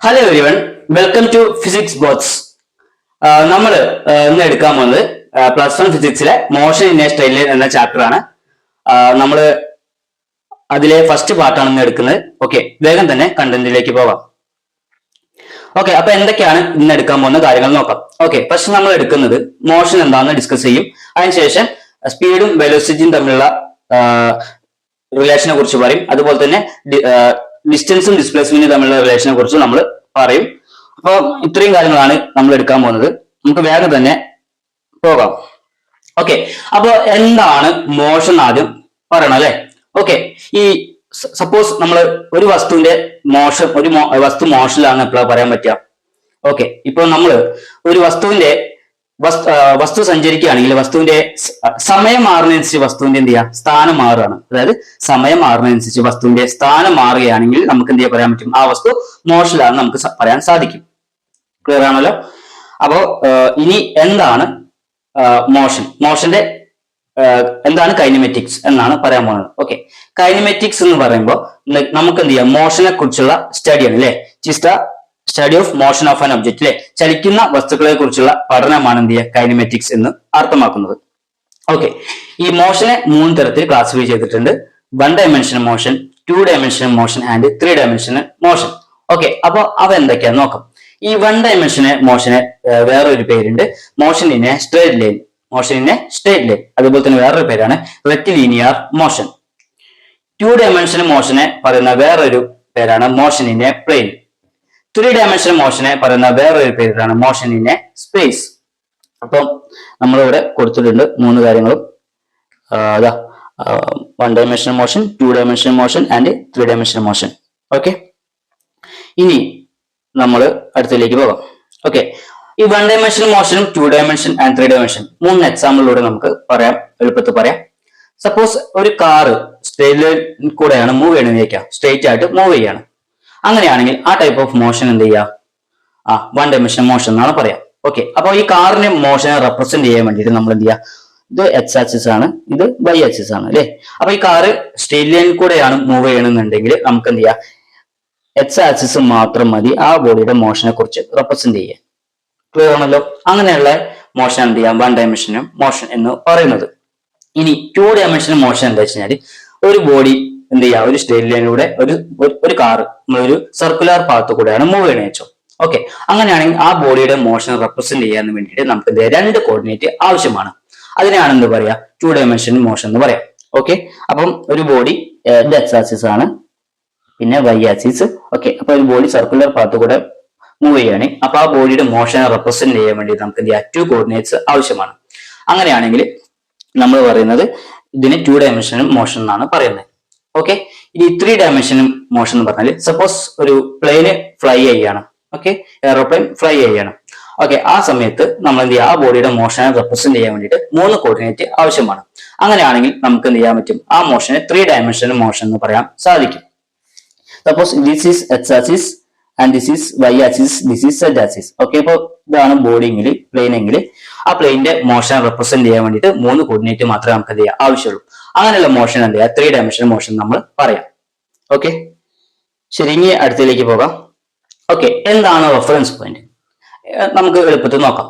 Hello everyone, welcome to physics bots. നമ്മൾ ഇന്ന് എടുക്കാൻ പോകുന്നത് +1 ഫിസിക്സിലെ motion in a straight line എന്ന ചാപ്റ്റർ ആണ്. നമ്മൾ അതിലെ ഫസ്റ്റ് പാർട്ടാണ് ഇന്ന് എടുക്കുന്നത്. ഓക്കെ, വേഗം തന്നെ കണ്ടന്റിലേക്ക് പോകാം. ഓക്കെ, അപ്പൊ എന്തൊക്കെയാണ് ഇന്ന് എടുക്കാൻ പോകുന്ന കാര്യങ്ങൾ നോക്കാം. ഓക്കെ, ഫസ്റ്റ് നമ്മൾ എടുക്കുന്നത് മോഷൻ എന്താണെന്ന് ഡിസ്കസ് ചെയ്യും. അതിനുശേഷം സ്പീഡും വെലോസിറ്റിയും തമ്മിലുള്ള റിലേഷനെ കുറിച്ച് പറയും. അതുപോലെ തന്നെ ഡിസ്റ്റൻസും ഡിസ്പ്ലേസ്മെന്റും തമ്മിലുള്ള റിലേഷനെ കുറിച്ച് നമ്മൾ പറയും. അപ്പൊ ഇത്രയും കാര്യങ്ങളാണ് നമ്മൾ എടുക്കാൻ പോകുന്നത്. നമുക്ക് വേഗം തന്നെ പോകാം. ഓക്കെ, അപ്പൊ എന്താണ് മോഷൻ ആദ്യം പറയണം അല്ലെ. ഓക്കെ, ഈ സപ്പോസ് നമ്മൾ ഒരു വസ്തുവിന്റെ മോഷൻ, ഒരു വസ്തു മോഷനിലാണ് എപ്പോഴാണ് പറയാൻ പറ്റുക. ഓക്കെ, ഇപ്പൊ നമ്മൾ ഒരു വസ്തുവിന്റെ വസ്തു സഞ്ചരിക്കുകയാണെങ്കിൽ വസ്തുവിന്റെ സമയം മാറുന്നതനുസരിച്ച് വസ്തുവിന്റെ എന്ത് ചെയ്യുക, സ്ഥാനം മാറുകയാണ്. അതായത് സമയം മാറുന്നതനുസരിച്ച് വസ്തുവിന്റെ സ്ഥാനം മാറുകയാണെങ്കിൽ നമുക്ക് എന്ത് ചെയ്യാൻ പറയാൻ പറ്റും, ആ വസ്തു മോഷനിലാണെന്ന് നമുക്ക് പറയാൻ സാധിക്കും. ക്ലിയർ ആണല്ലോ. അപ്പോ ഇനി എന്താണ് മോഷന്റെ എന്താണ് കൈനമെറ്റിക്സ് എന്നാണ് പറയാൻ പോകുന്നത്. ഓക്കെ, കൈനമെറ്റിക്സ് എന്ന് പറയുമ്പോൾ നമുക്ക് എന്ത് ചെയ്യാം, മോഷനെ കുറിച്ചുള്ള സ്റ്റഡിയാണ് അല്ലെ. Study of motion of an object അല്ലെ, ചലിക്കുന്ന വസ്തുക്കളെ കുറിച്ചുള്ള പഠനമാണ് എന്ത് ചെയ്യുക, കൈനമെറ്റിക്സ് എന്ന് അർത്ഥമാക്കുന്നത്. ഓക്കെ, ഈ മോഷനെ 3 തരത്തിൽ ക്ലാസിഫൈ ചെയ്തിട്ടുണ്ട്. 1 dimensional motion, 2 dimensional motion and 3 dimensional motion. Okay, അപ്പൊ അവ എന്തൊക്കെയാന്ന് നോക്കാം. ഈ 1 ഡയമെൻഷണൽ മോഷന് വേറൊരു പേരുണ്ട്, motion in A straight line. അതുപോലെ തന്നെ വേറൊരു പേരാണ് റെക്റ്റിലീനിയർ മോഷൻ. 2 ഡയമെൻഷണൽ മോഷനെ പറയുന്ന വേറൊരു പേരാണ് motion in a plane. 3 dimensional മോഷനെ പറയുന്ന വേറൊരു പേരാണ് മോഷൻ ഇൻ എ സ്പേസ്. അപ്പം നമ്മളിവിടെ കൊടുത്തിട്ടുണ്ട് 3 കാര്യങ്ങളും. 1 dimensional motion, 2 dimensional motion and 3 dimensional motion. Okay, ഇനി നമ്മൾ അടുത്തതിലേക്ക് പോകാം. ഓക്കെ, ഈ 1 ഡയമെൻഷണൽ മോഷനും 2 ഡയമെൻഷൻ ആൻഡ് 3 ഡയമെൻഷൻ 3 എക്സാമ്പിളിലൂടെ നമുക്ക് എളുപ്പത്തിൽ പറയാം. സപ്പോസ് ഒരു കാറ് സ്ട്രെയിറ്റ് ലൈൻ കൂടെയാണ് മൂവ് ചെയ്യണമെന്ന് വിചാരിക്കാം, സ്ട്രെയിറ്റ് ആയിട്ട് മൂവ് ചെയ്യാണ്. അങ്ങനെയാണെങ്കിൽ ആ ടൈപ്പ് ഓഫ് മോഷൻ എന്ത് ചെയ്യുക, 1 ഡയമെൻഷണൽ മോഷൻ എന്നാണ് പറയാം. ഓക്കെ, അപ്പൊ ഈ കാറിന്റെ മോഷനെ റെപ്രസെന്റ് ചെയ്യാൻ വേണ്ടിയിട്ട് നമ്മൾ എന്ത് ചെയ്യുക, ഇത് എക്സ് ആക്സിസ് ആണ്, ഇത് വൈ ആക്സിസ് ആണ് അല്ലെ. അപ്പൊ ഈ കാറ് സ്ട്രെയിറ്റ് ലൈൻ കൂടെയാണ് മൂവ് ചെയ്യണമെന്നുണ്ടെങ്കിൽ നമുക്ക് എന്ത് ചെയ്യാം, എക്സ് ആക്സിസ് മാത്രം മതി ആ ബോഡിയുടെ മോഷനെ കുറിച്ച് റെപ്രസെന്റ് ചെയ്യാൻ. ക്ലിയർ ആണല്ലോ. അങ്ങനെയുള്ള മോഷൻ എന്ത് ചെയ്യാം, 1 ഡയമെൻഷണൽ മോഷൻ എന്ന് പറയുന്നത്. ഇനി 2 ഡയമെൻഷണൽ മോഷൻ എന്താ വെച്ച് കഴിഞ്ഞാൽ, ഒരു ബോഡി എന്ത് ചെയ്യാം, ഒരു സ്ട്രെയിറ്റ് ലൈനിലൂടെ ഒരു കാർ ഒരു സർക്കുലർ പാത്ത് കൂടെയാണ് മൂവ് ചെയ്യണ വെച്ചോ. ഓക്കെ, അങ്ങനെയാണെങ്കിൽ ആ ബോഡിയുടെ മോഷൻ റെപ്രസെന്റ് ചെയ്യാൻ വേണ്ടിയിട്ട് നമുക്ക് 2 കോർഡിനേറ്റ് ആവശ്യമാണ്. അതിനാണ് എന്ത് പറയാ, 2 ഡയമെൻഷണൽ മോഷൻ എന്ന് പറയാം. ഓക്കെ, അപ്പം ഒരു ബോഡി എക്സ് ആക്സിസ് ആണ്, പിന്നെ വൈ ആക്സിസ്. ഓക്കെ, അപ്പൊ ഒരു ബോഡി സർക്കുലർ പാത്ത് കൂടെ മൂവ് ചെയ്യാണ്. അപ്പൊ ആ ബോഡിയുടെ മോഷനെ റെപ്രസെന്റ് ചെയ്യാൻ വേണ്ടി നമുക്ക് എന്ത് ചെയ്യാം, 2 കോർഡിനേറ്റ്സ് ആവശ്യമാണ്. അങ്ങനെയാണെങ്കിൽ നമ്മൾ പറയുന്നത് ഇതിന് 2 ഡയമെൻഷണൽ മോഷൻ എന്നാണ് പറയുന്നത്. ഓക്കെ, ഇനി 3 ഡയമെൻഷണൽ മോഷൻ എന്ന് പറഞ്ഞാൽ സപ്പോസ് ഒരു പ്ലെയിന് ഫ്ലൈ ചെയ്യാണ്. ഓക്കെ, എയറോപ്ലെയിൻ ഫ്ലൈ ചെയ്യാണ്. ഓക്കെ, ആ സമയത്ത് നമ്മൾ എന്ത് ചെയ്യുക, ആ ബോഡിയുടെ മോഷനെ റെപ്രസെന്റ് ചെയ്യാൻ വേണ്ടിയിട്ട് 3 കോർഡിനേറ്റ് ആവശ്യമാണ്. അങ്ങനെയാണെങ്കിൽ നമുക്ക് എന്ത് ചെയ്യാൻ പറ്റും, ആ മോഷനെ 3 ഡയമെൻഷണൽ മോഷൻ എന്ന് പറയാൻ സാധിക്കും. Suppose this is X axis and this is Y axis, this is Z axis. Okay, അപ്പൊ ഇതാണ് ബോഡി എങ്കിൽ, പ്ലെയിൻ എങ്കിൽ ആ പ്ലെയിന്റെ മോഷൻ റെപ്രസെന്റ് ചെയ്യാൻ വേണ്ടിയിട്ട് 3 കോർഡിനേറ്റ് മാത്രമേ നമുക്ക് എന്ത് ചെയ്യാം ആവശ്യമുള്ളൂ. അങ്ങനെയുള്ള മോഷൻ എന്ത് ചെയ്യുക, 3 ഡയമെൻഷണൽ മോഷൻ നമ്മൾ പറയാം. ഓക്കെ, ശരി, ഇനി അടുത്തതിലേക്ക് പോകാം. ഓക്കെ, എന്താണ് റെഫറൻസ് പോയിന്റ്, നമുക്ക് എളുപ്പത്തിൽ നോക്കാം.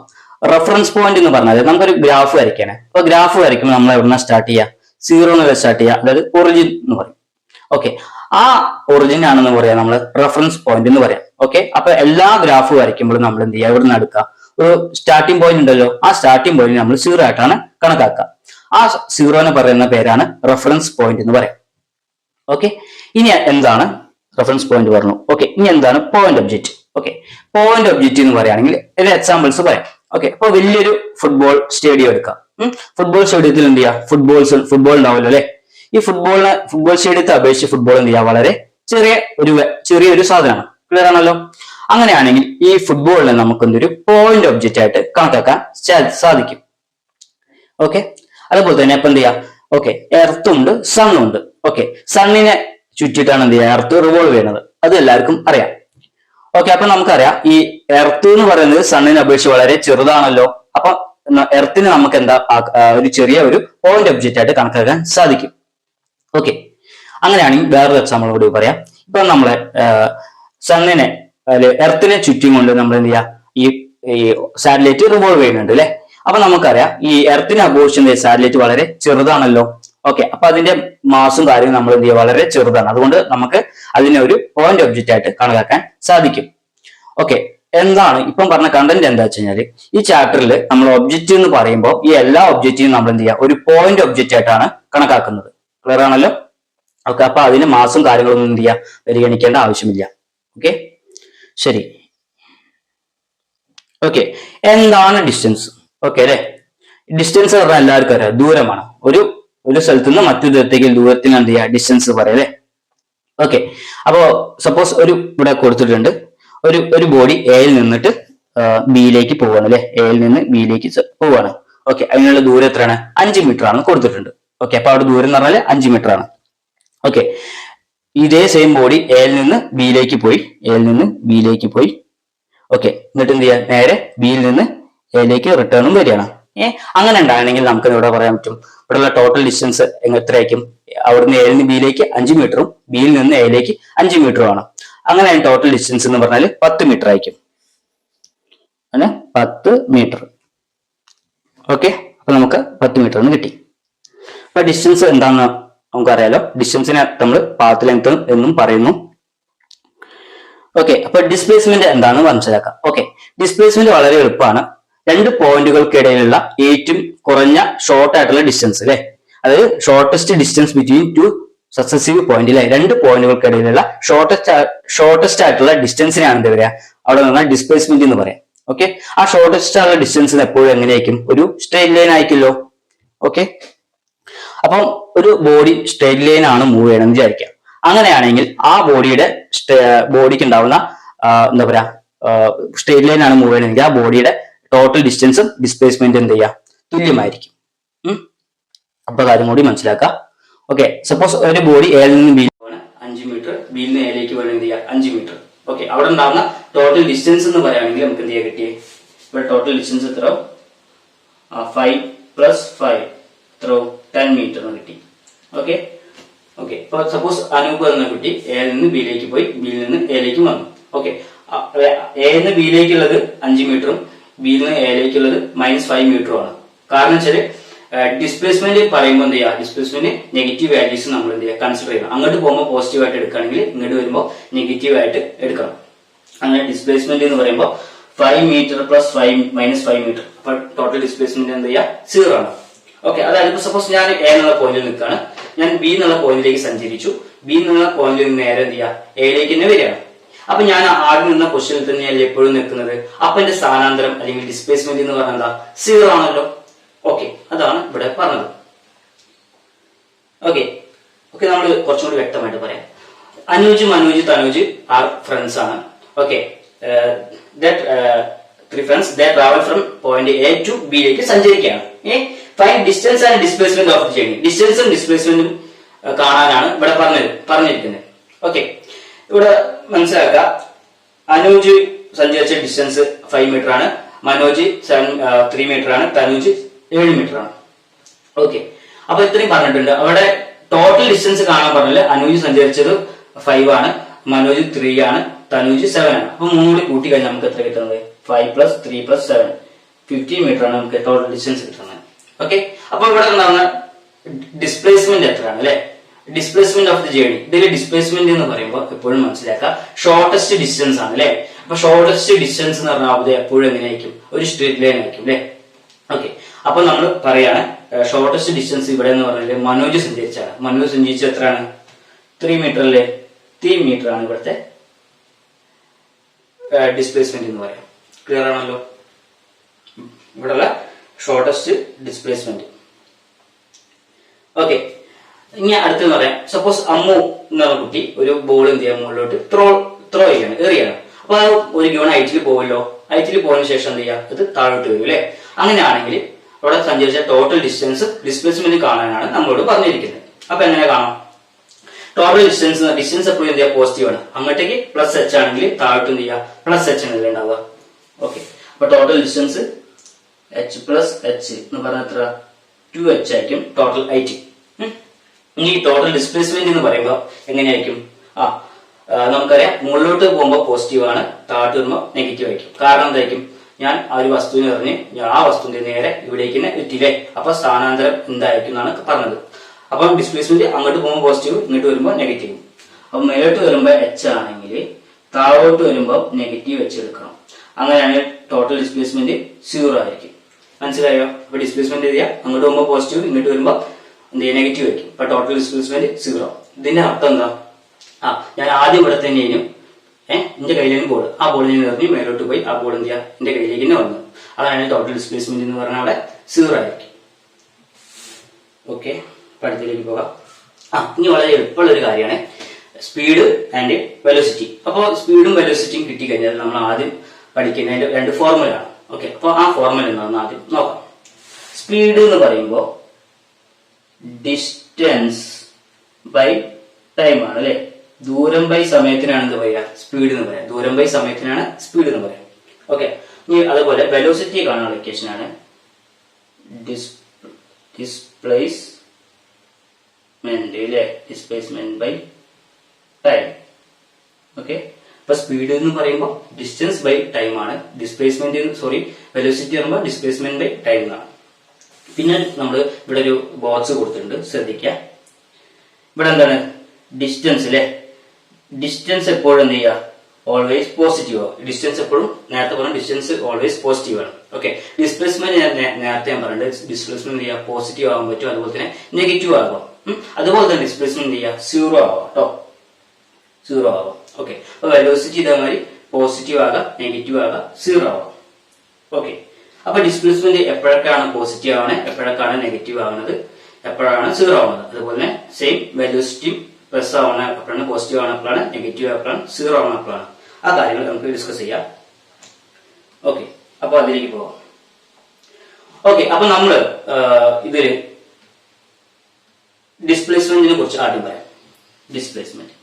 റെഫറൻസ് പോയിന്റ് എന്ന് പറഞ്ഞാൽ നമുക്കൊരു ഗ്രാഫ് വരയ്ക്കാണ്. അപ്പൊ ഗ്രാഫ് വരയ്ക്കുമ്പോൾ നമ്മൾ എവിടെ സ്റ്റാർട്ട് ചെയ്യുക, 0 സ്റ്റാർട്ട് ചെയ്യുക, അതായത് ഒറിജിൻ എന്ന് പറയും. ഓക്കെ, ആ ഒറിജിൻ ആണെന്ന് പറയാം നമ്മൾ റെഫറൻസ് പോയിന്റ് എന്ന് പറയാം. ഓക്കെ, അപ്പൊ എല്ലാ ഗ്രാഫ് വരയ്ക്കുമ്പോഴും നമ്മൾ എന്ത് ചെയ്യുക, എവിടെ നിന്ന് എടുക്കുക, ഒരു സ്റ്റാർട്ടിംഗ് പോയിന്റ് ഉണ്ടല്ലോ, ആ സ്റ്റാർട്ടിംഗ് പോയിന്റ് നമ്മൾ 0 ആയിട്ടാണ് കണക്കാക്കുക. ആ 0 പറയുന്ന പേരാണ് റെഫറൻസ് പോയിന്റ് എന്ന് പറയാം. ഓക്കെ, ഇനി എന്താണ് റെഫറൻസ് പോയിന്റ് പറഞ്ഞു. ഓക്കെ, ഇനി എന്താണ് point object. Okay, point object എന്ന് പറയുകയാണെങ്കിൽ ഇതിന്റെ എക്സാമ്പിൾസ് പറയാം. ഓക്കെ, അപ്പൊ വലിയൊരു ഫുട്ബോൾ സ്റ്റേഡിയം എടുക്കാം. ഫുട്ബോൾ സ്റ്റേഡിയത്തിൽ എന്ത് ചെയ്യുക, ഫുട്ബോൾ ഉണ്ടാവുമല്ലോ അല്ലെ. ഈ ഫുട്ബോൾ സ്റ്റേഡിയത്തെ അപേക്ഷിച്ച് ഫുട്ബോൾ എന്ത് ചെയ്യുക, വളരെ ചെറിയൊരു സാധനമാണ്. ക്ലിയർ ആണല്ലോ. അങ്ങനെയാണെങ്കിൽ ഈ ഫുട്ബോളിനെ നമുക്ക് എന്തൊരു പോയിന്റ് ഒബ്ജക്റ്റ് ആയിട്ട് കണക്കാക്കാൻ സാധിക്കും. ഓക്കെ, അതുപോലെ തന്നെ ഇപ്പൊ എന്ത് ചെയ്യാം, ഓക്കെ, എർത്തും ഉണ്ട് സണ്ണും ഉണ്ട്. ഓക്കെ, സണ്ണിനെ ചുറ്റിട്ടാണ് എന്ത് ചെയ്യുക, എർത്ത് റിവോൾവ് ചെയ്യുന്നത്, അത് എല്ലാവർക്കും അറിയാം. ഓക്കെ, അപ്പൊ നമുക്കറിയാം ഈ എർത്ത് എന്ന് പറയുന്നത് സണ്ണിനെ അപേക്ഷിച്ച് വളരെ ചെറുതാണല്ലോ. അപ്പൊ എർത്തിന് നമുക്ക് എന്താ ഒരു ചെറിയ ഒരു പോയിന്റ് ഒബ്ജക്റ്റ് ആയിട്ട് കണക്കാക്കാൻ സാധിക്കും. ഓക്കെ, അങ്ങനെയാണെങ്കിൽ വേറൊരു എക്സാമ്പിൾ കൂടി പറയാം. ഇപ്പൊ നമ്മളെ സണ്ണിനെ എർത്തിനെ ചുറ്റും കൊണ്ട് നമ്മൾ എന്ത് ചെയ്യുക, ഈ സാറ്റലൈറ്റ് റിവോൾവ് ചെയ്യുന്നുണ്ട് അല്ലെ. അപ്പൊ നമുക്കറിയാം ഈ എർത്തിനെ അപേക്ഷിച്ച് സാറ്റലൈറ്റ് വളരെ ചെറുതാണല്ലോ. ഓക്കെ, അപ്പൊ അതിന്റെ മാസും കാര്യവും നമ്മൾ എന്ത് ചെയ്യുക, വളരെ ചെറുതാണ്. അതുകൊണ്ട് നമുക്ക് അതിനെ ഒരു പോയിന്റ് ഒബ്ജക്റ്റ് ആയിട്ട് കണക്കാക്കാൻ സാധിക്കും. ഓക്കെ, എന്താണ് ഇപ്പം പറഞ്ഞ കണ്ടന്റ് എന്താ വെച്ച് കഴിഞ്ഞാൽ, ഈ ചാപ്റ്ററിൽ നമ്മൾ ഒബ്ജക്റ്റ് എന്ന് പറയുമ്പോൾ ഈ എല്ലാ ഒബ്ജക്റ്റിനും നമ്മൾ എന്ത് ചെയ്യുക, ഒരു പോയിന്റ് ഒബ്ജക്റ്റ് ആയിട്ടാണ് കണക്കാക്കുന്നത്. ക്ലിയർ ആണല്ലോ. ഓക്കെ, അപ്പൊ അതിന് മാസും കാര്യങ്ങളൊന്നും എന്ത് ചെയ്യുക, പരിഗണിക്കേണ്ട ആവശ്യമില്ല. ഓക്കെ, ശരി. ഓക്കെ, എന്താണ് ഡിസ്റ്റൻസ്? ഓക്കെ അല്ലെ, ഡിസ്റ്റൻസ് പറഞ്ഞാൽ എല്ലാവർക്കും അറിയാം, ദൂരമാണ്. ഒരു സ്ഥലത്ത് നിന്ന് മറ്റൊരു ദൂരത്തേക്ക് ദൂരത്തിന് എന്ത് ചെയ്യുക, ഡിസ്റ്റൻസ് പറയാം അല്ലെ. ഓക്കെ, അപ്പോ സപ്പോസ് ഇവിടെ കൊടുത്തിട്ടുണ്ട് ഒരു ബോഡി എയിൽ നിന്നിട്ട് ബിയിലേക്ക് പോവാണ് അല്ലെ, എയിൽ നിന്ന് ബിയിലേക്ക് പോവാണ്. ഓക്കെ, അതിനുള്ള ദൂരം എത്രയാണ്, 5 മീറ്റർ ആണ് കൊടുത്തിട്ടുണ്ട്. ഓക്കെ, അപ്പൊ അവിടെ ദൂരം എന്ന് പറഞ്ഞാൽ 5 മീറ്റർ ആണ്. ഓക്കെ, ഇതേ സെയിം ബോഡി എയിൽ നിന്ന് ബിയിലേക്ക് പോയി. ഓക്കെ, എന്നിട്ട് എന്ത് ചെയ്യാം, നേരെ ബിയിൽ നിന്ന് എയിലേക്ക് റിട്ടേണും വരികയാണ്. അങ്ങനെ ഉണ്ടാകണമെങ്കിൽ നമുക്ക് ഇവിടെ പറയാൻ പറ്റും, ഇവിടെയുള്ള ടോട്ടൽ ഡിസ്റ്റൻസ് എത്രയായിരിക്കും, അവിടുന്ന് എയിൽ നിന്ന് ബിയിലേക്ക് 5 മീറ്ററും ബിയിൽ നിന്ന് എയിലേക്ക് 5 മീറ്ററും ആണ്. അങ്ങനെ ടോട്ടൽ ഡിസ്റ്റൻസ് എന്ന് പറഞ്ഞാൽ 10 മീറ്റർ ആയിരിക്കും. 10 മീറ്റർ. ഓക്കെ, അപ്പൊ നമുക്ക് 10 മീറ്റർ എന്ന് കിട്ടി. അപ്പൊ ഡിസ്റ്റൻസ് എന്താണെന്ന് നമുക്കറിയാലോ. ഡിസ്റ്റൻസിനെ നമ്മൾ പാത്ത് ലെങ്ത് എന്നും പറയുന്നു. ഓക്കെ, അപ്പൊ ഡിസ്പ്ലേസ്മെന്റ് എന്താണെന്ന് മനസ്സിലാക്കാം. ഓക്കെ, ഡിസ്പ്ലേസ്മെന്റ് വളരെ എളുപ്പമാണ്. രണ്ട് പോയിന്റുകൾക്കിടയിലുള്ള ഏറ്റവും കുറഞ്ഞ ഷോർട്ട് ആയിട്ടുള്ള ഡിസ്റ്റൻസ് അല്ലെ, അതായത് shortest distance between two successive point അല്ലെ, രണ്ട് പോയിന്റുകൾക്കിടയിലുള്ള ഷോർട്ടസ്റ്റ് ആയിട്ടുള്ള ഡിസ്റ്റൻസിനാണ് എന്താ പറയുക, അവിടെ നിന്നാൽ ഡിസ്പ്ലേസ്മെന്റ് എന്ന് പറയാം. ഓക്കെ, ആ ഷോർട്ടസ്റ്റ് ആയിട്ടുള്ള ഡിസ്റ്റൻസ് എപ്പോഴും എങ്ങനെയായിരിക്കും, ഒരു സ്ട്രെയിറ്റ് ലൈൻ ആയിരിക്കുമല്ലോ. ഓക്കെ, അപ്പം ഒരു ബോഡി സ്ട്രെയിറ്റ് ലൈൻ ആണ് മൂവ് ചെയ്യണമെന്ന് വിചാരിക്കാം. അങ്ങനെയാണെങ്കിൽ ആ ബോഡിക്ക് ഉണ്ടാവുന്ന എന്താ പറയാ, സ്ട്രെയിറ്റ് ലൈൻ ആണ് മൂവ് ചെയ്യണമെങ്കിൽ ആ ബോഡിയുടെ ടോട്ടൽ ഡിസ്റ്റൻസും ഡിസ്പ്ലേസ്മെന്റ് എന്ത് ചെയ്യുക, തുല്യമായിരിക്കും. അപ്പൊ കാര്യം കൂടി മനസ്സിലാക്കാം. ഓക്കെ, സപ്പോസ് ഒരു ബോഡി എയിൽ നിന്ന് ബി 5 മീറ്റർ, ബിയിൽ നിന്ന് എയിലേക്ക് വേണം എന്ത് ചെയ്യുക, 5 മീറ്റർ. ഓക്കെ, അവിടെ ഉണ്ടാകുന്ന ടോട്ടൽ ഡിസ്റ്റൻസ് എന്ന് പറയുകയാണെങ്കിൽ നമുക്ക് എന്ത് ചെയ്യാൻ കിട്ടിയേ, ഇവിടെ ടോട്ടൽ ഡിസ്റ്റൻസ് എത്ര, 5 + 5 എത്ര, 10 മീറ്റർ എന്ന് കിട്ടി. ഓക്കെ, ഇപ്പൊ സപ്പോസ് അനൂപ് എന്ന കുട്ടി എയിൽ നിന്ന് ബിയിലേക്ക് പോയി, ബിയിൽ നിന്ന് എയിലേക്ക് വന്നു. ഓക്കെ, എയിൽ നിന്ന് ബിയിലേക്കുള്ളത് 5 മീറ്ററും ബിയിൽ നിന്ന് എയിലേക്കുള്ളത് -5 മീറ്ററും ആണ്. കാരണം വെച്ചാല് ഡിസ്പ്ലേസ്മെന്റ് പറയുമ്പോൾ എന്ത് ചെയ്യുക, ഡിസ്പ്ലേസ്മെന്റ് നെഗറ്റീവ് വാല്യൂസ് നമ്മൾ എന്ത് ചെയ്യുക, കൺസിഡർ ചെയ്യണം. അങ്ങോട്ട് പോകുമ്പോൾ പോസിറ്റീവ് ആയിട്ട് എടുക്കുകയാണെങ്കിൽ ഇങ്ങോട്ട് വരുമ്പോൾ നെഗറ്റീവ് ആയിട്ട് എടുക്കണം. അങ്ങനെ ഡിസ്പ്ലേസ്മെന്റ് എന്ന് പറയുമ്പോൾ 5 മീറ്റർ + 5 -5 മീറ്റർ, അപ്പൊ ടോട്ടൽ ഡിസ്പ്ലേസ്മെന്റ് എന്ത് ചെയ്യുക, 0 ആണ്. ഓക്കെ, അതായത് സപ്പോസ് ഞാൻ എ എന്നുള്ള പോയിന്റിൽ നിൽക്കുകയാണ്, ഞാൻ ബി എന്നുള്ള പോയിന്റിലേക്ക് സഞ്ചരിച്ചു, ബി എന്നുള്ള പോയിന്റിൽ നിന്ന് നേരെ എന്ത് ചെയ്യുക, എയിലേക്ക് തന്നെ വരികയാണ്. അപ്പൊ ഞാൻ ആദ്യം നിന്ന പൊസിഷനിൽ തന്നെയല്ലേ എപ്പോഴും നിൽക്കുന്നത്. അപ്പൊ എന്റെ സ്ഥാനാന്തരം അല്ലെങ്കിൽ ഡിസ്പ്ലേസ്മെന്റ് എന്ന് പറഞ്ഞാൽ എന്താ, 0 ആണല്ലോ. ഓക്കെ, അതാണ് ഇവിടെ പറഞ്ഞത്. ഓക്കെ, നമ്മൾ കുറച്ചും കൂടി വ്യക്തമായിട്ട് പറയാം. മനോജ് തനൂജ് ആർ ഫ്രണ്ട്സ് ആണ്. Okay, three friends they travel from point A to B ലേക്ക് സഞ്ചരിക്കുകയാണ്. Find distance and displacement of the journey. ഡിസ്റ്റൻസും ഡിസ്പ്ലേസ്മെന്റും കാണാനാണ് ഇവിടെ പറഞ്ഞിരിക്കുന്നത്. ഓക്കെ, ഇവിടെ മനസ്സിലാക്കുക, അനൂജ് സഞ്ചരിച്ച ഡിസ്റ്റൻസ് 5 മീറ്റർ ആണ്, മനോജ് 3 മീറ്റർ ആണ്, തനൂജ് 7 മീറ്റർ ആണ്. ഓക്കെ, അപ്പൊ ഇത്രയും പറഞ്ഞിട്ടുണ്ട്. അവിടെ ടോട്ടൽ ഡിസ്റ്റൻസ് കാണാൻ പറഞ്ഞാല് അനൂജ് സഞ്ചരിച്ചത് 5 ആണ്, മനോജ് 3 ആണ്, തനൂജ് 7 ആണ്. അപ്പൊ മൂന്ന് കൂട്ടി കഴിഞ്ഞാൽ നമുക്ക് എത്ര കിട്ടുന്നത്, 5 + 3 + 7 15 മീറ്റർ ആണ് നമുക്ക് ടോട്ടൽ ഡിസ്റ്റൻസ് കിട്ടുന്നത്. ഓക്കെ, അപ്പൊ ഇവിടെ എന്താണ് ഡിസ്പ്ലേസ്മെന്റ് എത്രയാണ് അല്ലെ, ഡിസ്പ്ലേസ്മെന്റ് ഓഫ് ദി ജേർണി. ഇതിൽ ഡിസ്പ്ലേസ്മെന്റ് എന്ന് പറയുമ്പോൾ എപ്പോഴും മനസ്സിലാക്കുക ഷോർട്ടസ്റ്റ് ഡിസ്റ്റൻസ് ആണ് അല്ലെ. അപ്പൊ ഷോർട്ടസ്റ്റ് ഡിസ്റ്റൻസ് എന്ന് പറഞ്ഞാൽ അത് എപ്പോഴും എങ്ങനെയായിരിക്കും, ഒരു സ്ട്രേറ്റ് ലൈൻ ആയിരിക്കും അല്ലെ. ഓക്കെ, അപ്പൊ നമ്മൾ പറയാണ് ഷോർട്ടസ്റ്റ് ഡിസ്റ്റൻസ് ഇവിടെ എന്ന് പറഞ്ഞാൽ മനോജ് സഞ്ചരിച്ചാണ്. മനോജ് സഞ്ചരിച്ചത് എത്രയാണ്, 3 മീറ്റർ അല്ലേ. 3 മീറ്റർ ആണ് ഇവിടുത്തെ ഡിസ്പ്ലേസ്മെന്റ് എന്ന് പറയാം. ക്ലിയർ ആണല്ലോ, ഇവിടെയുള്ള ഷോർട്ടസ്റ്റ് ഡിസ്പ്ലേസ്മെന്റ്. ഓക്കെ, ഇനി അടുത്തെന്ന് പറയാം, സപ്പോസ് അമ്മു എന്ന കുട്ടി ഒരു ബോൾ എന്ത് ചെയ്യാൻ മുകളിലോട്ട് ത്രോ ചെയ്യാണ്, എറിയാണ്. അപ്പൊ ആ ഒരു ഗിവൺ ഹൈറ്റിൽ പോവല്ലോ, ഹൈറ്റിൽ പോയതിനു ശേഷം എന്ത് ചെയ്യാം, ഇത് താഴോട്ട് വരും അല്ലെ. അങ്ങനെയാണെങ്കിൽ അവിടെ സഞ്ചരിച്ച ടോട്ടൽ ഡിസ്റ്റൻസ് ഡിസ്പ്ലേസ്മെന്റ് കാണാനാണ് നമ്മളോട് പറഞ്ഞിരിക്കുന്നത്. അപ്പൊ എങ്ങനെ കാണാം, ടോട്ടൽ ഡിസ്റ്റൻസ് എപ്പോഴും എന്ത് ചെയ്യുക, പോസിറ്റീവ് ആണ്. അങ്ങോട്ടേക്ക് +h ആണെങ്കിൽ താഴോട്ട് എന്ത് ചെയ്യുക, +h എന്നല്ലേ ഉണ്ടാവുക. ഓക്കെ, അപ്പൊ ടോട്ടൽ ഡിസ്റ്റൻസ് h + h എന്ന് പറഞ്ഞാൽ എത്ര, 2h ആയിരിക്കും ടോട്ടൽ ഹൈറ്റ്. ഇനി ടോട്ടൽ ഡിസ്പ്ലേസ്മെന്റ് എന്ന് പറയുമ്പോൾ എങ്ങനെയായിരിക്കും, നമുക്കറിയാം മുകളിലോട്ട് പോകുമ്പോൾ പോസിറ്റീവ് ആണ്, താഴോട്ട് വരുമ്പോൾ നെഗറ്റീവ് ആയിരിക്കും. കാരണം എന്തായിരിക്കും, ഞാൻ ആ ഒരു വസ്തുവിനെ എറിഞ്ഞ് ഞാൻ ആ വസ്തുവിന്റെ നേരെ ഇവിടേക്ക് തന്നെ എത്തിയില്ലേ, അപ്പൊ സ്ഥാനാന്തരം എന്തായിരിക്കും എന്നാണ് പറഞ്ഞത്. അപ്പം ഡിസ്പ്ലേസ്മെന്റ് അങ്ങോട്ട് പോകുമ്പോൾ പോസിറ്റീവ്, ഇങ്ങോട്ട് വരുമ്പോൾ നെഗറ്റീവ്. അപ്പൊ മേലോട്ട് വരുമ്പോൾ എച്ച് ആണെങ്കിൽ താഴോട്ട് വരുമ്പോൾ നെഗറ്റീവ് എച്ച് എടുക്കണം. അങ്ങനെയാണെങ്കിൽ ടോട്ടൽ ഡിസ്പ്ലേസ്മെന്റ് 0 ആയിരിക്കും. മനസ്സിലായോ? അപ്പൊ ഡിസ്പ്ലേസ്മെന്റ് ചെയ്യാം, അങ്ങോട്ട് പോകുമ്പോൾ പോസിറ്റീവ്, ഇങ്ങോട്ട് വരുമ്പോൾ എന്ത് ചെയ്യുക, നെഗറ്റീവ് ആയിരിക്കും. അപ്പൊ ടോട്ടൽ ഡിസ്പ്ലേസ്മെന്റ് 0. ഇതിന്റെ അർത്ഥം എന്താ, ഞാൻ ആദ്യം ഇവിടെ തന്നെയും എന്റെ കയ്യിലേക്ക് ബോൾ, ആ ബോൾ ഞാൻ എറിഞ്ഞ് മേലോട്ട് പോയി, ആ ബോൾ എന്ത് ചെയ്യാ എന്റെ കയ്യിലേക്ക് തന്നെ വന്നു. അതാണ് ടോട്ടൽ ഡിസ്പ്ലേസ്മെന്റ് എന്ന് പറഞ്ഞാൽ അവിടെ 0 ആയിരിക്കും. ഓക്കെ, പഠിത്തത്തിലേക്ക് പോകാം. ഇനി വളരെ എളുപ്പമുള്ള ഒരു കാര്യമാണ് സ്പീഡ് ആൻഡ് വെലോസിറ്റി. അപ്പോൾ സ്പീഡും വെലോസിറ്റിയും കിട്ടിക്കഴിഞ്ഞാൽ നമ്മൾ ആദ്യം പഠിക്കുന്നതിന്റെ 2 ഫോർമുലയാണ്. ഓക്കെ, അപ്പോൾ ആ ഫോർമുല എന്താണെന്ന് ആദ്യം നോക്കാം. സ്പീഡ് എന്ന് പറയുമ്പോൾ ഡിസ്റ്റൻസ് ബൈ ടൈം ആണ് അല്ലെ. ദൂരം ബൈ സമയത്തിനാണ് എന്ത് പറയുക, സ്പീഡ് എന്ന് പറയാം. ദൂരം ബൈ സമയത്തിനാണ് സ്പീഡ് എന്ന് പറയാം. ഓക്കെ, ഇനി അതുപോലെ വെലോസിറ്റി കാണാനുള്ള ഇക്വേഷൻ ആണ് ഡിസ്പ്ലേസ്മെന്റ് ബൈ ടൈം. ഓക്കെ, അപ്പൊ സ്പീഡ് എന്ന് പറയുമ്പോൾ ഡിസ്റ്റൻസ് ബൈ ടൈം ആണ്, വെലോസിറ്റി പറയുമ്പോൾ ഡിസ്പ്ലേസ്മെന്റ് ബൈ ടൈം എന്നാണ്. പിന്നെ നമ്മൾ ഇവിടെ ഒരു ബോക്സ് കൊടുത്തിട്ടുണ്ട്, ശ്രദ്ധിക്കുക. ഇവിടെ എന്താണ് ഡിസ്റ്റൻസ് അല്ലെ. ഡിസ്റ്റൻസ് എപ്പോഴും എന്ത് ചെയ്യുക, ഓൾവേസ് പോസിറ്റീവ് ആവും. ഡിസ്റ്റൻസ് എപ്പോഴും നേരത്തെ പറഞ്ഞ ഡിസ്റ്റൻസ് ഓൾവേസ് പോസിറ്റീവ് ആണ്. ഓക്കെ, ഡിസ്പ്ലേസ്മെന്റ് നേരത്തെ ഞാൻ പറഞ്ഞിട്ട് ഡിസ്പ്ലേസ്മെന്റ് ചെയ്യുക പോസിറ്റീവ് ആവാൻ പറ്റും, അതുപോലെ തന്നെ നെഗറ്റീവ് ആകാം. അതുപോലെ തന്നെ ഡിസ്പ്ലേസ്മെന്റ് ചെയ്യുക 0 ആവാം കേട്ടോ, 0 ആവാം. ഓക്കെ, അപ്പൊ വെലോസിറ്റി ഇതേമാതിരി പോസിറ്റീവ് ആകാം, നെഗറ്റീവ് ആകാം, 0 ആവാം. ഓക്കെ, അപ്പൊ ഡിസ്പ്ലേസ്മെന്റ് എപ്പോഴൊക്കെയാണ് പോസിറ്റീവ് ആവണേ, എപ്പോഴൊക്കെയാണ് നെഗറ്റീവ് ആവുന്നത്, എപ്പോഴാണ് 0 ആവുന്നത്. അതുപോലെ തന്നെ സെയിം വെലോസിറ്റി പ്ലസ് ആവണ എപ്പോഴാണ്, പോസിറ്റീവ് ആവണ എപ്പോഴാണ്, നെഗറ്റീവ് എപ്പോഴാണ്, 0 ആവണ എപ്പോഴാണ്. ആ കാര്യങ്ങൾ നമുക്ക് ഡിസ്കസ് ചെയ്യാം. ഓക്കെ, അപ്പൊ അതിലേക്ക് പോവാം. ഓക്കെ, അപ്പൊ നമ്മള് ഇതില് ഡിസ്പ്ലേസ്മെന്റിനെ കുറിച്ച് ആദ്യം പറയാം. ഡിസ്പ്ലേസ്മെന്റ്.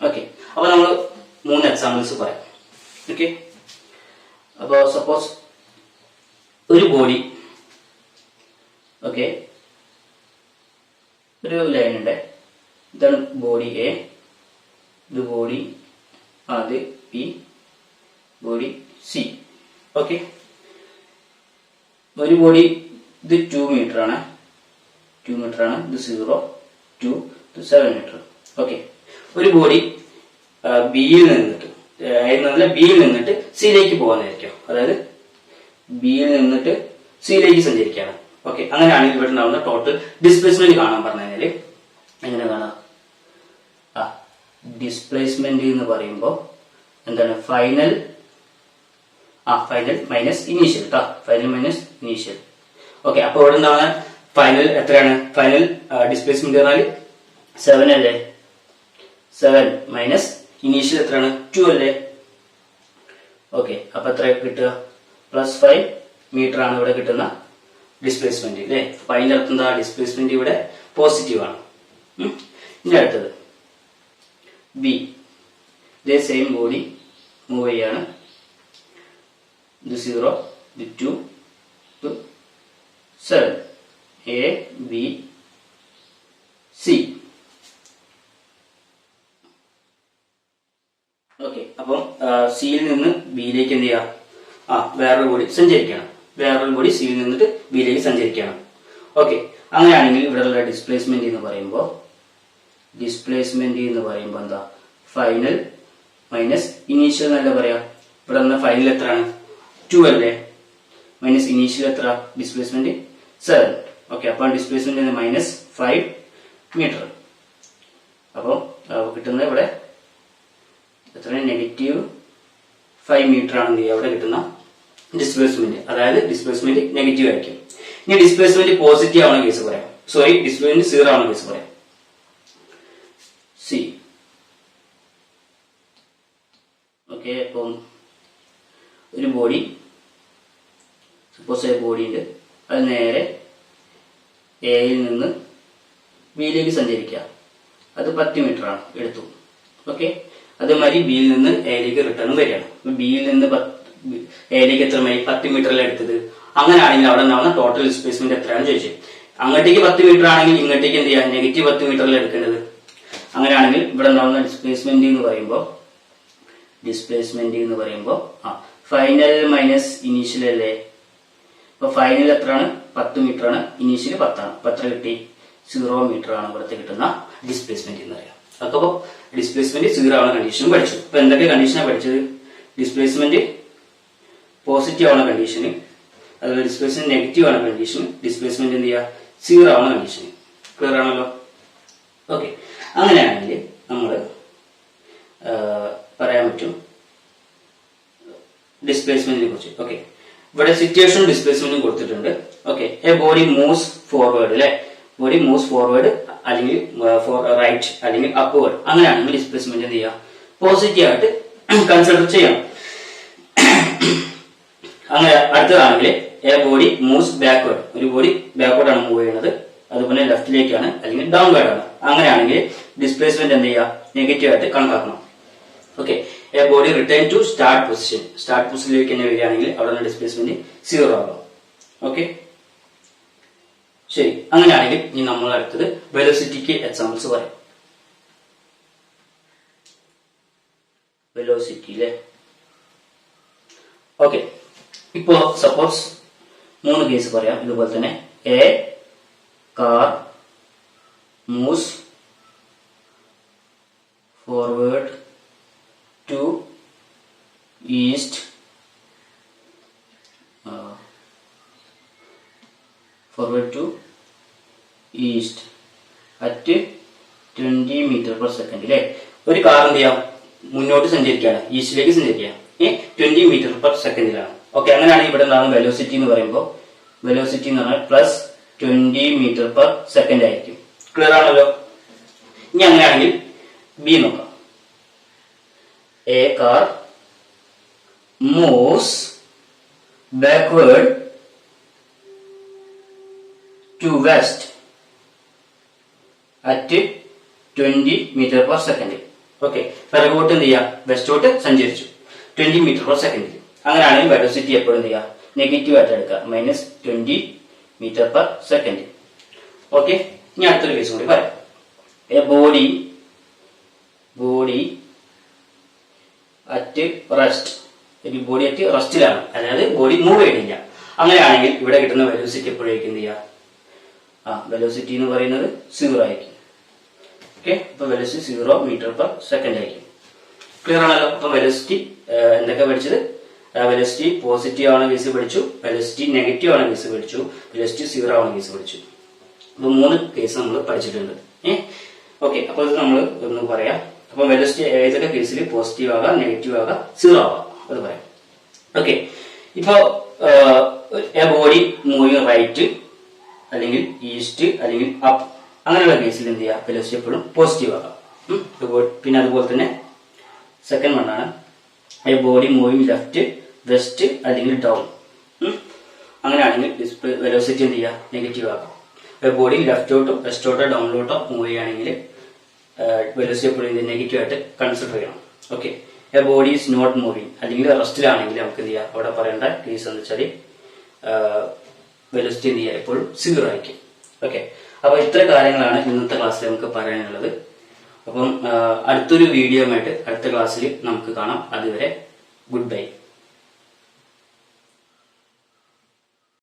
ഓക്കെ, അപ്പൊ നമ്മൾ 3 എക്സാമ്പിൾസ് പറയാം. ഓക്കെ, അപ്പൊ സപ്പോസ് ഒരു ബോഡി, ഓക്കെ, ഒരു ലൈൻ ഉണ്ട്, ഇതാണ് ബോഡി എ, ഇത് ബോഡി അത് ബി, ബോഡി സി. ഓക്കെ, ഒരു ബോഡി ഇത് 2 മീറ്റർ ആണ്, ഇത് 0, 2, 7 മീറ്റർ. ഓക്കെ, ഒരു ബോഡി ബിയിൽ നിന്നിട്ട് സിയിലേക്ക് പോകാനായിരിക്കും, അതായത് ബിയിൽ നിന്നിട്ട് സിയിലേക്ക് സഞ്ചരിക്കുകയാണ്. ഓക്കെ, അങ്ങനെയാണെങ്കിൽ ഇവിടെ ഉണ്ടാവുന്ന ടോട്ടൽ ഡിസ്പ്ലേസ്മെന്റ് കാണാൻ പറഞ്ഞു കഴിഞ്ഞാല് എങ്ങനെ കാണാം, ഡിസ്പ്ലേസ്മെന്റ് എന്ന് പറയുമ്പോൾ എന്താണ്, ഫൈനൽ മൈനസ് ഇനീഷ്യൽ കേട്ടോ, ഫൈനൽ മൈനസ് ഇനീഷ്യൽ. ഓക്കെ, അപ്പൊ ഇവിടെ ഉണ്ടാവുന്ന ഫൈനൽ എത്രയാണ്, ഫൈനൽ ഡിസ്പ്ലേസ്മെന്റ് പറഞ്ഞാൽ 7 അല്ലേ, 7 മൈനസ് ഇനീഷ്യൽ എത്രയാണ്, 2 അല്ലേ. ഓക്കെ, അപ്പൊ എത്ര കിട്ടുക, +5 മീറ്റർ ആണ് ഇവിടെ കിട്ടുന്ന ഡിസ്പ്ലേസ്മെന്റ് അല്ലേ. ഫൈനൽ അർത്ഥം എന്താ, ഡിസ്പ്ലേസ്മെന്റ് ഇവിടെ പോസിറ്റീവ് ആണ്. ഇനി അടുത്തത് ബി, ഇതേ സെയിം ബോഡി മൂവ് ചെയ്യാണ്, ഇത് 0, ഇത് 2, ഇത് 7, എ ബി സി. ഓക്കെ, അപ്പം സിയിൽ നിന്ന് ബിയിലേക്ക് എന്ത് ചെയ്യാം, വേറൊരു ബോഡി സഞ്ചരിക്കണം, വേറൊരു ബോഡി സിയിൽ നിന്നിട്ട് ബിയിലേക്ക് സഞ്ചരിക്കണം. ഓക്കെ, അങ്ങനെയാണെങ്കിൽ ഇവിടെയുള്ള ഡിസ്പ്ലേസ്മെന്റ് എന്ന് പറയുമ്പോൾ എന്താ, ഫൈനൽ മൈനസ് ഇനീഷ്യൽ എന്നല്ല പറയാം. ഇവിടെ നിന്ന് ഫൈനൽ എത്രയാണ്, 2 അല്ലേ, മൈനസ് ഇനീഷ്യൽ എത്ര, ഡിസ്പ്ലേസ്മെന്റ് 7. ഓക്കെ, അപ്പോൾ ഡിസ്പ്ലേസ്മെന്റ് -5 മീറ്റർ. അപ്പോൾ കിട്ടുന്നത് ഇവിടെ എത്ര, -5 മീറ്റർ ആണ് അവിടെ കിട്ടുന്ന ഡിസ്പ്ലേസ്മെന്റ്, അതായത് ഡിസ്പ്ലേസ്മെന്റ് നെഗറ്റീവ് ആയിരിക്കും. ഇനി ഡിസ്പ്ലേസ്മെന്റ് പോസിറ്റീവ് ആവുന്ന കേസ് പറയാം, ഡിസ്പ്ലേസ്മെന്റ് 0 ആവുന്ന കേസ് പറയാം. സി. ഓക്കെ, അപ്പം ഒരു ബോഡി, സപ്പോസ് ഒരു ബോഡി ഉണ്ട്, അത് നേരെ എയിൽ നിന്ന് ബിയിലേക്ക് സഞ്ചരിക്കുക, അത് 10 മീറ്റർ ആണ് എടുത്തു. ഓക്കെ, അതേമാതിരി ബിയിൽ നിന്ന് എയിലേക്ക് റിട്ടേൺ വരികയാണ്. ബിയിൽ നിന്ന് എയിലേക്ക് എത്ര മൈൽ, 10 മീറ്ററിൽ എടുത്തത്. അങ്ങനെയാണെങ്കിൽ അവിടെ ഉണ്ടാവുന്ന ടോട്ടൽ ഡിസ്പ്ലേസ്മെന്റ് എത്രയാണ് ചോദിച്ചത്. അങ്ങോട്ടേക്ക് 10 മീറ്റർ ആണെങ്കിൽ ഇങ്ങോട്ടേക്ക് എന്ത് ചെയ്യാം, -10 മീറ്ററിൽ എടുക്കേണ്ടത്. അങ്ങനെയാണെങ്കിൽ ഇവിടെ ഉണ്ടാകുന്ന ഡിസ്പ്ലേസ്മെന്റ് എന്ന് പറയുമ്പോൾ ഫൈനൽ മൈനസ് ഇനീഷ്യൽ അല്ലേ. അപ്പൊ ഫൈനൽ എത്രയാണ്? 10 മീറ്റർ ആണ്, ഇനീഷ്യൽ 10 ആണ്. അപ്പൊ എത്ര കിട്ടി? 0 മീറ്റർ ആണ് ഇവിടുത്തെ കിട്ടുന്ന ഡിസ്പ്ലേസ്മെന്റ് എന്ന് പറയാം. അപ്പൊ ഡിസ്പ്ലേസ്മെന്റ് 0 ആണ് കണ്ടീഷൻ പഠിച്ചു. അപ്പൊ എന്തൊക്കെ കണ്ടീഷനാണ് പഠിച്ചത്? ഡിസ്പ്ലേസ്മെന്റ് പോസിറ്റീവ് ആണ് കണ്ടീഷന്, അതുപോലെ ഡിസ്പ്ലേസ്മെന്റ് നെഗറ്റീവ് ആണ് കണ്ടീഷൻ, ഡിസ്പ്ലേസ്മെന്റ് എന്ത് ചെയ്യുക? 0 ആണ് കണ്ടീഷൻ. ക്ലിയർ ആണല്ലോ? ഓക്കെ. അങ്ങനെയാണെങ്കിൽ നമ്മൾ പറയാൻ പറ്റും ഡിസ്പ്ലേസ്മെന്റിനെ കുറിച്ച്. ഓക്കെ, ഇവിടെ സിറ്റുവേഷൻ ഡിസ്പ്ലേസ്മെന്റും കൊടുത്തിട്ടുണ്ട്. Okay, a body moves forward അല്ലെ, ബോഡി മൂവ്സ് ഫോർവേഡ് അല്ലെങ്കിൽ റൈറ്റ് അല്ലെങ്കിൽ അപ്വേർഡ്. അങ്ങനെയാണെങ്കിൽ ഡിസ്പ്ലേസ്മെന്റ് എന്ത് ചെയ്യുക? പോസിറ്റീവ് ആയിട്ട് കൺസിഡർ ചെയ്യണം. അങ്ങനെ അടുത്തതാണെങ്കിൽ എ ബോഡി മൂവ്സ് ബാക്ക്വേർഡ്, ഒരു ബോഡി ബാക്ക്വേർഡ് ആണ് മൂവ് ചെയ്യുന്നത്, അതുപോലെ ലെഫ്റ്റിലേക്കാണ് അല്ലെങ്കിൽ ഡൗൺവേർഡ് ആണ്. അങ്ങനെയാണെങ്കിൽ ഡിസ്പ്ലേസ്മെന്റ് എന്ത് ചെയ്യുക? നെഗറ്റീവ് ആയിട്ട് കണക്കാക്കണം. Okay, a body return to start പൊസിഷനിലേക്ക് തന്നെ വരികയാണെങ്കിൽ അവിടെ ഡിസ്പ്ലേസ്മെന്റ് 0 ആകും. ഓക്കെ, ശരി. അങ്ങനെയാണെങ്കിൽ ഇനി നമ്മൾ അടുത്തത് വെലോസിറ്റിക്ക് എക്സാമ്പിൾസ് പറയാം. വെലോസിറ്റി അല്ലേ. ഓക്കെ, ഇപ്പോ സപ്പോസ് 3 കേസ് പറയാം ഇതുപോലെ തന്നെ. A car moves forward to east at 20 metre per second അല്ലെ. ഒരു കാർ എന്ത് ചെയ്യാം? മുന്നോട്ട് സഞ്ചരിക്കുകയാണ്, ഈസ്റ്റിലേക്ക് സഞ്ചരിക്കുകയാണ്, 20 മീറ്റർ പെർ സെക്കൻഡിലാണ്. ഓക്കെ, അങ്ങനെയാണെങ്കിൽ ഇവിടെ എന്താണ് വെലോസിറ്റി എന്ന് പറയുമ്പോൾ? വെലോസിറ്റി എന്ന് പറഞ്ഞാൽ പ്ലസ് 20 മീറ്റർ പെർ സെക്കൻഡ് ആയിരിക്കും. ക്ലിയർ ആണല്ലോ? ഇനി അങ്ങനെയാണെങ്കിൽ ബി നോക്കാം. A car moves backward to west at 20 metre per second. Okay, പിറകോട്ട് എന്ത് ചെയ്യാം? വെസ്റ്റോട്ട് സഞ്ചരിച്ചു 20 മീറ്റർ പെർ സെക്കൻഡ്. അങ്ങനെയാണെങ്കിൽ വെലോസിറ്റി എപ്പോഴും എന്ത് ചെയ്യുക? നെഗറ്റീവ് ആയിട്ട് എടുക്കുക, -20 മീറ്റർ പെർ സെക്കൻഡ്. ഓക്കെ, ഇനി അടുത്തൊരു കേസ് കൂടി പറയാം. എ ബോഡി അറ്റ് റെസ്റ്റ്, ഒരു ബോഡി അറ്റ് റെസ്റ്റിലാണ്, അതായത് ബോഡി മൂവ് ചെയ്യണില്ല. അങ്ങനെയാണെങ്കിൽ ഇവിടെ കിട്ടുന്ന വെലോസിറ്റി എപ്പോഴേക്കും എന്ത് ചെയ്യുക? വെലോസിറ്റി എന്ന് പറയുന്നത് 0 ആയിരിക്കും. ഓക്കെ, അപ്പൊ വെലോസിറ്റി 0 മീറ്റർ പെർ സെക്കൻഡ് ആയിരിക്കും. ക്ലിയർ ആണല്ലോ? അപ്പൊ വെലോസിറ്റി എന്തൊക്കെ പഠിച്ചത്? വെലോസിറ്റി പോസിറ്റീവ് ആണ് കേസ് പഠിച്ചു, വെലോസിറ്റി നെഗറ്റീവ് ആണ് കേസ് പഠിച്ചു, വെലോസിറ്റി 0 ആണ് കേസ് പഠിച്ചു. അപ്പൊ 3 കേസ് നമ്മൾ പഠിച്ചിട്ടുണ്ട്. ഓക്കെ, അപ്പൊ ഇത് നമ്മൾ ഒന്ന് പറയാം. അപ്പൊ വെലോസിറ്റി ഏതൊക്കെ കേസിൽ പോസിറ്റീവ് ആകാം, നെഗറ്റീവ് ആകാം, 0 ആകാം, അത് പറയാം. ഓക്കെ, ഇപ്പോ എ ബോഡി മൂവിങ് റൈറ്റ് അല്ലെങ്കിൽ ഈസ്റ്റ് അല്ലെങ്കിൽ അപ്പ്, അങ്ങനെയുള്ള കേസിൽ എന്ത് ചെയ്യുക? വെലോസിറ്റി എപ്പോഴും പോസിറ്റീവ് ആകാം. പിന്നെ അതുപോലെ തന്നെ സെക്കൻഡ് വണ്ണാണ് a body moving left, west അല്ലെങ്കിൽ ഡൗൺ. അങ്ങനെയാണെങ്കിൽ വെലോസിറ്റി എന്ത് ചെയ്യുക? നെഗറ്റീവ് ആകാം. എ ബോഡി ലെഫ്റ്റോട്ടോ വെസ്റ്റോട്ടോ ഡൗണിലോട്ടോ മൂവ് ചെയ്യുകയാണെങ്കിൽ വെലോസിറ്റി എപ്പോഴും നെഗറ്റീവ് ആയിട്ട് കൺസിഡർ ചെയ്യണം. Okay, a body is not moving അല്ലെങ്കിൽ റെസ്റ്റിലാണെങ്കിൽ നമുക്ക് എന്ത് ചെയ്യാം? അവിടെ പറയേണ്ട കേസ് എന്ന് വെച്ചാൽ വെലോസിറ്റി എന്ത് ചെയ്യുക? എപ്പോഴും 0 ആയിരിക്കും. ഓക്കെ, അപ്പൊ ഇത്ര കാര്യങ്ങളാണ് ഇന്നത്തെ ക്ലാസ്സിൽ നമുക്ക് പറയാനുള്ളത്. അപ്പം അടുത്തൊരു വീഡിയോ ആയിട്ട് അടുത്ത ക്ലാസ്സിൽ നമുക്ക് കാണാം. അതുവരെ ഗുഡ് ബൈ.